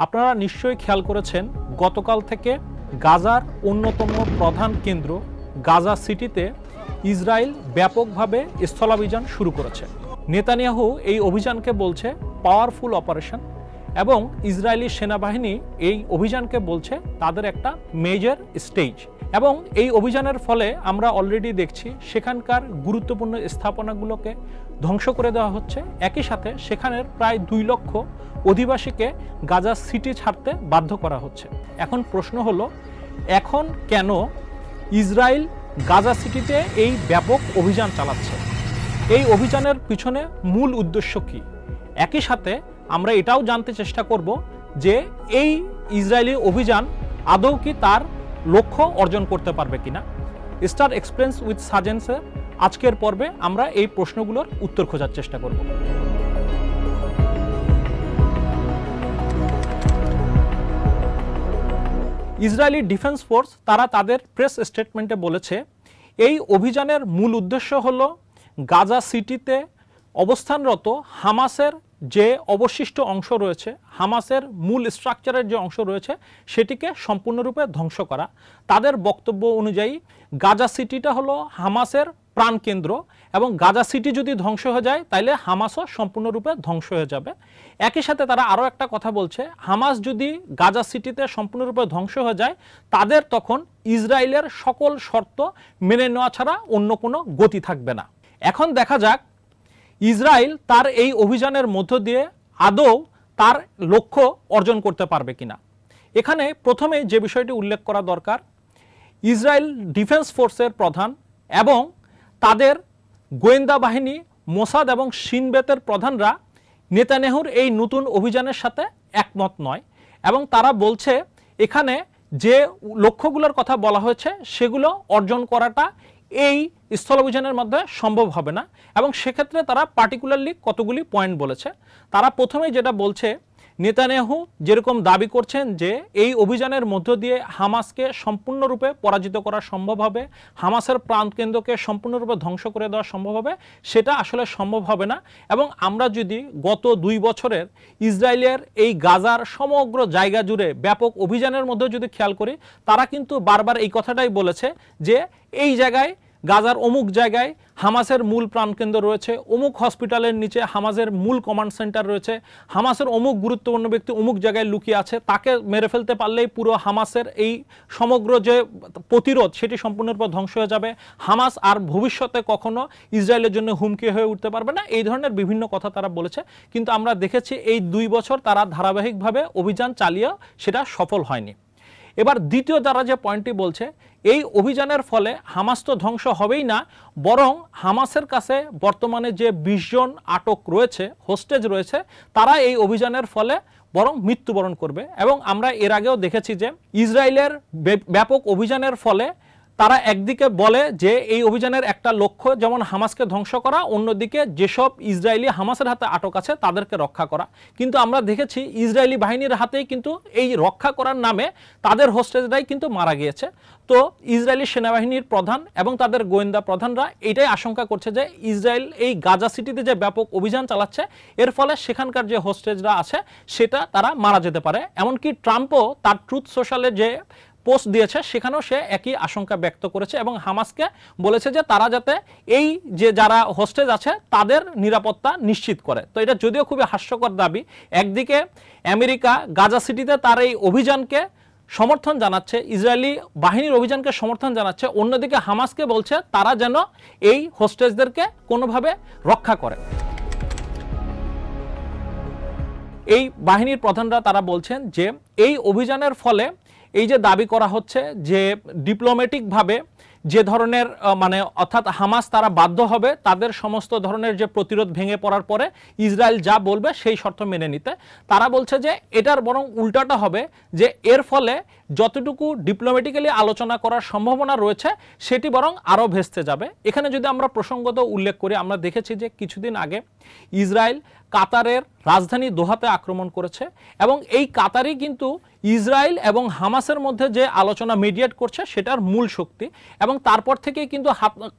আপনারা নিশ্চয়ই খেয়াল করেছেন গতকাল থেকে গাজার অন্যতম প্রধান কেন্দ্র গাজা সিটিতে ইসরায়েল ব্যাপকভাবে স্থলাভিযান শুরু করেছে। নেতানিয়াহু এই অভিযানকে বলছে পাওয়ারফুল অপারেশন এবং ইসরায়েলি সেনাবাহিনী এই অভিযানকে বলছে তাদের একটা মেজর স্টেজ। এবং এই অভিযানের ফলে আমরা অলরেডি দেখছি সেখানকার গুরুত্বপূর্ণ স্থাপনাগুলোকে ধ্বংস করে দেওয়া হচ্ছে। একই সাথে সেখানের প্রায় 2 লক্ষ অধিবাসীকে গাজা সিটি ছাড়তে বাধ্য করা হচ্ছে। এখন প্রশ্ন হলো, এখন কেন ইসরায়েল গাজা সিটিতে এই ব্যাপক অভিযান চালাচ্ছে? এই অভিযানের পিছনে মূল উদ্দেশ্য কি? একই সাথে আমরা এটাও জানতে চেষ্টা করব যে এই ইসরায়েলি অভিযান আদৌ কি তার লক্ষ্য অর্জন করতে পারবে কিনা। স্টার এক্সপ্লেন্স উইথ সাজেন্সে আজকের পর্বে আমরা এই প্রশ্নগুলোর উত্তর খোঁজার চেষ্টা করব। ইসরায়েলি ডিফেন্স ফোর্স তারা তাদের প্রেস স্টেটমেন্টে বলেছে এই অভিযানের মূল উদ্দেশ্য হলো গাজা সিটিতে অবস্থানরত হামাসের যে অবশিষ্ট অংশ রয়েছে, হামাসের মূল স্ট্রাকচারের যে অংশ রয়েছে সেটিকে সম্পূর্ণরূপে ধ্বংস করা। তাদের বক্তব্য অনুযায়ী গাজা সিটিটা হলো হামাসের প্রাণকেন্দ্র এবং গাজা সিটি যদি ধ্বংস হয়ে যায় তাহলে হামাসও সম্পূর্ণরূপে ধ্বংস হয়ে যাবে। একই সাথে তারা আরও একটা কথা বলছে, হামাস যদি গাজা সিটিতে সম্পূর্ণরূপে ধ্বংস হয়ে যায় তাদের তখন ইসরায়েলের সকল শর্ত মেনে নেওয়া ছাড়া অন্য কোনো গতি থাকবে না। এখন দেখা যাক ইসরায়েল তার এই অভিযানের মধ্য দিয়ে আদৌ তার লক্ষ্য অর্জন করতে পারবে কিনা। এখানে প্রথমে যে বিষয়টি উল্লেখ করা দরকার, ইসরায়েল ডিফেন্স ফোর্সের প্রধান এবং তাদের গোয়েন্দা বাহিনী মোসাদ এবং শিন বেতের প্রধানরা নেতানিয়াহুর এই নতুন অভিযানের সাথে একমত নয় এবং তারা বলছে এখানে যে লক্ষ্যগুলোর কথা বলা হয়েছে সেগুলো অর্জন করাটা এই স্থল অভিযানের মধ্যে সম্ভব হবে না। এবং সেক্ষেত্রে তারা পার্টিকুলারলি কতগুলি পয়েন্ট বলেছে। তারা প্রথমেই যেটা বলছে, নেতানিয়াহু যেরকম দাবি করছেন যে এই অভিযানের মধ্য দিয়ে হামাসকে সম্পূর্ণরূপে পরাজিত করা সম্ভব হবে, হামাসের প্রাণকেন্দ্রকে সম্পূর্ণরূপে ধ্বংস করে দেওয়া সম্ভব হবে, সেটা আসলে সম্ভব হবে না। এবং আমরা যদি গত 2 বছরের ইসরায়েলের এই গাজার সমগ্র জায়গা জুড়ে ব্যাপক অভিযানের মধ্যে যদি খেয়াল করি, তারা কিন্তু বারবার এই কথাটাই বলেছে যে এই জায়গায় গাজার অমুক জায়গায় হামাসের মূল প্রাণকেন্দ্র রয়েছে, অমুক হসপিটালের নিচে হামাসের মূল কমান্ড সেন্টার রয়েছে, হামাসের অমুক গুরুত্বপূর্ণ ব্যক্তি অমুক জায়গায় লুকিয়ে আছে, তাকে মেরে ফেলতে পারলেই পুরো হামাসের এই সমগ্র যে প্রতিরোধ সেটি সম্পূর্ণরূপে ধ্বংস হয়ে যাবে, হামাস আর ভবিষ্যতে কখনো ইসরায়েলের জন্য হুমকি হয়ে উঠতে পারবে না। এই ধরনের বিভিন্ন কথা তারা বলেছে। কিন্তু আমরা দেখেছি এই 2 বছর তারা ধারাবাহিকভাবে অভিযান চালিয়েও সেটা সফল হয়নি। এবার দ্বিতীয় তারা যে পয়েন্টটি বলছে, এই অভিযানের ফলে হামাস তো ধ্বংস হবেই না, বরং হামাসের কাছে বর্তমানে যে 20 জন আটক রয়েছে, হোস্টেজ রয়েছে, তারা এই অভিযানের ফলে বরং মৃত্যুবরণ করবে। এবং আমরা এর আগেও দেখেছি যে ইসরায়েলের ব্যাপক অভিযানের ফলে তারা একদিকে বলে যে এই অভিযানের একটা লক্ষ্য যেমন হামাসকে ধ্বংস করা, অন্যদিকে যেসব ইসরায়েলি হামাসের হাতে আটক আছে তাদেরকে রক্ষা করা। কিন্তু আমরা দেখেছি ইসরায়েলি বাহিনীর হাতেই কিন্তু এই রক্ষা করার নামে তাদের হোস্টেজরাই কিন্তু মারা গিয়েছে। তো ইসরায়েলি সেনাবাহিনীর প্রধান এবং তাদের গোয়েন্দা প্রধানরা এটাই আশঙ্কা করছে যে ইসরায়েল এই গাজা সিটিতে যে ব্যাপক অভিযান চালাচ্ছে এর ফলে সেখানকার যে হোস্টেজরা আছে সেটা তারা মারা যেতে পারে। এমনকি ট্রাম্পও তার ট্রুথ সোশ্যালে যে পোস্ট দিয়েছে সেখানেও সে একই আশঙ্কা ব্যক্ত করেছে এবং হামাসকে বলেছে যে তারা যাতে এই যে যারা হোস্টেজ আছে তাদের নিরাপত্তা নিশ্চিত করে। তো এটা যদিও খুবই হাস্যকর দাবি, একদিকে আমেরিকা গাজা সিটিতে তার এই অভিযানকে সমর্থন জানাচ্ছে, ইসরায়েলি বাহিনীর অভিযানকে সমর্থন জানাচ্ছে, অন্যদিকে হামাসকে বলছে তারা যেন এই হোস্টেজদেরকে কোনোভাবে রক্ষা করে। এই বাহিনীর প্রধানরা তারা বলছেন যে এই অভিযানের ফলে এই যে দাবি করা হচ্ছে যে ডিপ্লোম্যাটিকভাবে যে ধরনের অর্থাৎ হামাস তারা বাধ্য হবে তাদের সমস্ত ধরনের যে প্রতিরোধ ভেঙে পড়ার পরে ইসরায়েল যা বলবে সেই শর্ত মেনে নিতে, তারা বলছে যে এটার বরং উল্টাটা হবে, যে এর ফলে যতটুকু ডিপ্লোম্যাটিক্যালি আলোচনা করার সম্ভাবনা রয়েছে সেটি বরং আরও ভেস্তে যাবে। এখানে যদি আমরা প্রসঙ্গত উল্লেখ করি, আমরা দেখেছি যে কিছুদিন আগে ইসরায়েল কাতারের রাজধানী দোহাতে আক্রমণ করেছে এবং এই কাতারই কিন্তু ইসরায়েল এবং হামাসের মধ্যে যে আলোচনা মিডিয়েট করছে সেটার মূল শক্তি। এবং তারপর থেকেই কিন্তু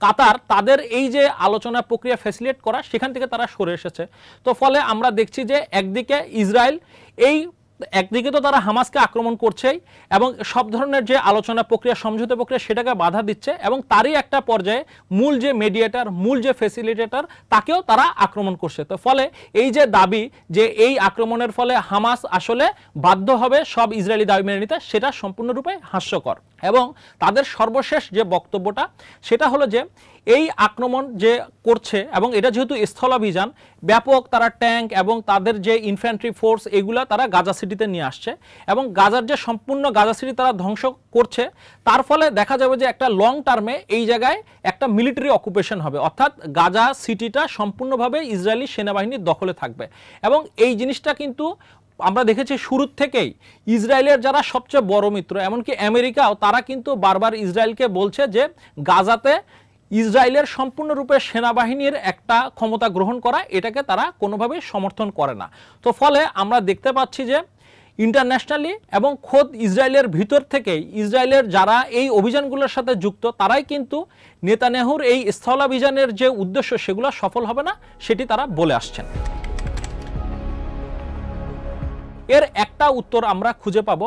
কাতার তাদের এই যে আলোচনা প্রক্রিয়া ফ্যাসিলিটেট করা সেখান থেকে তারা সরে এসেছে। তো ফলে আমরা দেখছি যে একদিকে ইসরায়েল এই একদিকে তো তারা হামাসকে আক্রমণ করছেই এবং সব ধরনের যে আলোচনা প্রক্রিয়া, সমঝোতা প্রক্রিয়া সেটাকে বাধা দিচ্ছে, এবং তারই একটা পর্যায়ে মূল যে মিডিয়েটর, মূল যে ফ্যাসিলিটেটর তাকেও তারা আক্রমণ করছে। তো ফলে এই যে দাবি যে এই আক্রমণের ফলে হামাস আসলে বাধ্য হবে সব ইসরায়েলি দাবি মেনে নিতে, সেটা সম্পূর্ণরূপে হাস্যকর। এবং তাদের সর্বশেষ যে বক্তব্যটা সেটা হলো যে এই আক্রমণ যে করছে, এবং এটা যেহেতু স্থলাভিযান, ব্যাপক তারা ট্যাঙ্ক এবং তাদের যে ইনফ্যান্ট্রি ফোর্স এগুলা তারা গাজা সিটিতে নিয়ে আসছে, এবং গাজার যে সম্পূর্ণ গাজা সিটি তারা ধ্বংস করছে, তার ফলে দেখা যাবে যে একটা লং টার্মে এই জায়গায় একটা মিলিটারি অকুপেশন হবে, অর্থাৎ গাজা সিটিটা সম্পূর্ণভাবে ইসরায়েলি সেনাবাহিনীর দখলে থাকবে। এবং এই জিনিসটা কিন্তু আমরা দেখেছি শুরু থেকেই ইসরায়েলের যারা সবচেয়ে বড় মিত্র, এমনকি আমেরিকাও, তারা কিন্তু বারবার ইসরায়েলকে বলছে যে গাজাতে ইসরায়েলের সম্পূর্ণরূপে সেনাবাহিনীর একটা ক্ষমতা গ্রহণ করা, এটাকে তারা কোনোভাবেই সমর্থন করে না। তো ফলে আমরা দেখতে পাচ্ছি যে ইন্টারন্যাশনালি এবং খোদ ইসরায়েলের ভিতর থেকেই ইসরায়েলের যারা এই অভিযানগুলোর সাথে যুক্ত, তারাই কিন্তু নেতানিয়াহুর এই স্থলাভিযানের যে উদ্দেশ্য সেগুলো সফল হবে না সেটি তারা বলে আসছেন। এর একটা উত্তর আমরা খুঁজে পাবো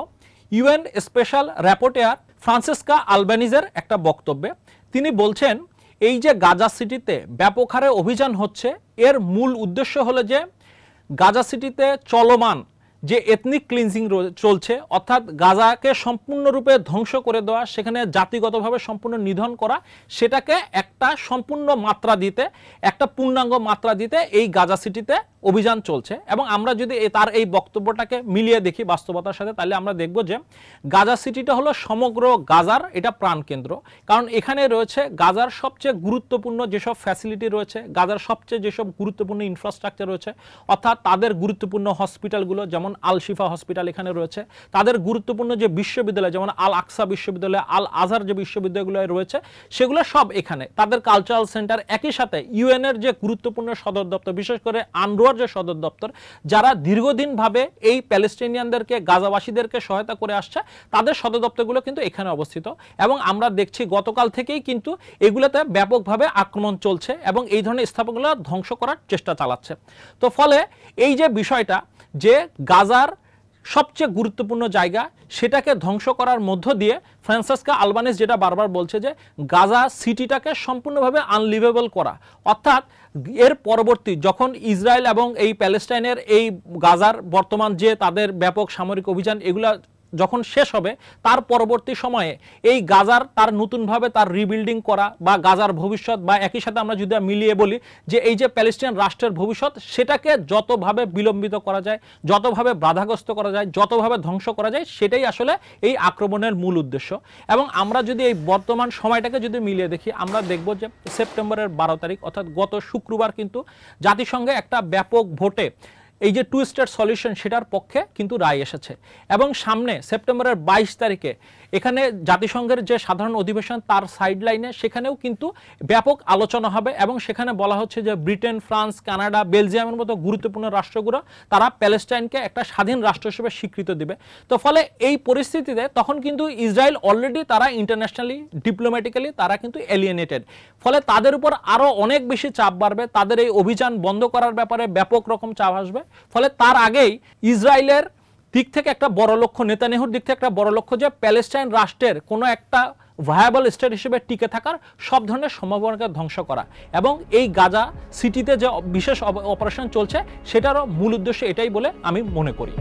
ইউএন স্পেশাল র্যাপোর্টেয়ার ফ্রান্সিসকা আলবানিজের একটা বক্তব্যে। তিনি বলছেন এই যে গাজা সিটিতে ব্যাপক হারে অভিযান হচ্ছে, এর মূল উদ্দেশ্য হলো যে গাজা সিটিতে চলমান যে এথনিক ক্লিনজিং চলছে, অর্থাৎ গাজাকে সম্পূর্ণরূপে ধ্বংস করে দেওয়া, সেখানে জাতিগতভাবে সম্পূর্ণ নিধন করা, সেটাকে একটা সম্পূর্ণ মাত্রা দিতে, একটা পূর্ণাঙ্গ মাত্রা দিতে এই গাজা সিটিতে অভিযান চলছে। এবং আমরা যদি তার এই বক্তব্যটাকে মিলিয়ে দেখি বাস্তবতার সাথে, তাহলে আমরা দেখব যে গাজা সিটিটা হলো সমগ্র গাজার এটা প্রাণকেন্দ্র, কারণ এখানে রয়েছে গাজার সবচেয়ে গুরুত্বপূর্ণ যেসব ফ্যাসিলিটি রয়েছে, গাজার সবচেয়ে যেসব গুরুত্বপূর্ণ ইনফ্রাস্ট্রাকচার রয়েছে, অর্থাৎ তাদের গুরুত্বপূর্ণ হসপিটালগুলো, যেমন আল শিফা হসপিটাল এখানে রয়েছে, তাদের গুরুত্বপূর্ণ যে বিশ্ববিদ্যালয় যেমন আল আকসা বিশ্ববিদ্যালয়, আল আজহার যে বিশ্ববিদ্যালয়গুলো রয়েছে সেগুলো সব এখানে, তাদের কালচারাল সেন্টার, একই সাথে ইউএনের যে গুরুত্বপূর্ণ সদর দপ্তর, বিশেষ করে আনরোয়ার যে সদর দপ্তর, যারা দীর্ঘদিনভাবে এই প্যালেস্টাইনিয়ানদেরকে, গাজাবাসীদেরকে সহায়তা করে আসছে, তাদের সদর দপ্তরগুলো কিন্তু এখানে অবস্থিত। এবং আমরা দেখছি গতকাল থেকেই কিন্তু এগুলোতে ব্যাপকভাবে আক্রমণ চলছে এবং এই ধরনের স্থাপনাগুলো ধ্বংস করার চেষ্টা চালাচ্ছে। তো ফলে এই যে বিষয়টা যে গাজার সবচেয়ে গুরুত্বপূর্ণ জায়গা, সেটাকে ধ্বংস করার মধ্য দিয়ে ফ্রান্সিসকা আলবানিজ যেটা বারবার বলছে যে গাজা সিটিটাকে সম্পূর্ণভাবে আনলিভেবল করা, অর্থাৎ এর পরবর্তী যখন ইসরায়েল এবং এই প্যালেস্টাইনের এই গাজার বর্তমান যে তাদের ব্যাপক সামরিক অভিযান এগুলা যখন শেষ হবে, তার পরবর্তী সময়ে এই গাজার তার নতুনভাবে তার রিবিল্ডিং করা বা গাজার ভবিষ্যৎ, বা একই সাথে আমরা যদি মিলিয়ে বলি যে এই যে প্যালেস্টাইন রাষ্ট্রের ভবিষ্যৎ, সেটাকে যতভাবে বিলম্বিত করা যায়, যতভাবে বাধাগ্রস্ত করা যায়, যতভাবে ধ্বংস করা যায়, সেটাই আসলে এই আক্রমণের মূল উদ্দেশ্য। এবং আমরা যদি এই বর্তমান সময়টাকে যদি মিলিয়ে দেখি, আমরা দেখব যে সেপ্টেম্বরের 12 তারিখ অর্থাৎ গত শুক্রবার কিন্তু জাতিসংঘে একটা ব্যাপক ভোটে এই যে টু স্টেট সলিউশন সেটার পক্ষে কিন্তু রায় এসেছে। এবং সামনে সেপ্টেম্বরের 22 তারিখে এখানে জাতিসংঘের যে সাধারণ অধিবেশন তার সাইডলাইনে সেখানেও কিন্তু ব্যাপক আলোচনা হবে, এবং সেখানে বলা হচ্ছে যে ব্রিটেন, ফ্রান্স, কানাডা, বেলজিয়ামের মতো গুরুত্বপূর্ণ রাষ্ট্রগুলো তারা প্যালেস্টাইনকে একটা স্বাধীন রাষ্ট্র হিসেবে স্বীকৃতি দেবে। তো ফলে এই পরিস্থিতিতে তখন কিন্তু ইসরায়েল অলরেডি তারা ইন্টারন্যাশনালি ডিপ্লোম্যাটিক্যালি তারা কিন্তু এলিয়েনেটেড, ফলে তাদের উপর আরও অনেক বেশি চাপ বাড়বে, তাদের এই অভিযান বন্ধ করার ব্যাপারে ব্যাপক রকম চাপ আসবে। ফলে তার আগেই ইসরায়েলের দিক থেকে একটা বড় লক্ষ্য, নেতানিয়াহুর দিক থেকে একটা বড় লক্ষ্য যে প্যালেস্টাইন রাষ্ট্রের কোনো একটা ভায়াবল স্টেট হিসেবে টিকে থাকার সব ধরনের সম্ভাবনাকে ধ্বংস করা, এবং এই গাজা সিটিতে যে বিশেষ অপারেশন চলছে সেটারও মূল উদ্দেশ্য এটাই বলে আমি মনে করি।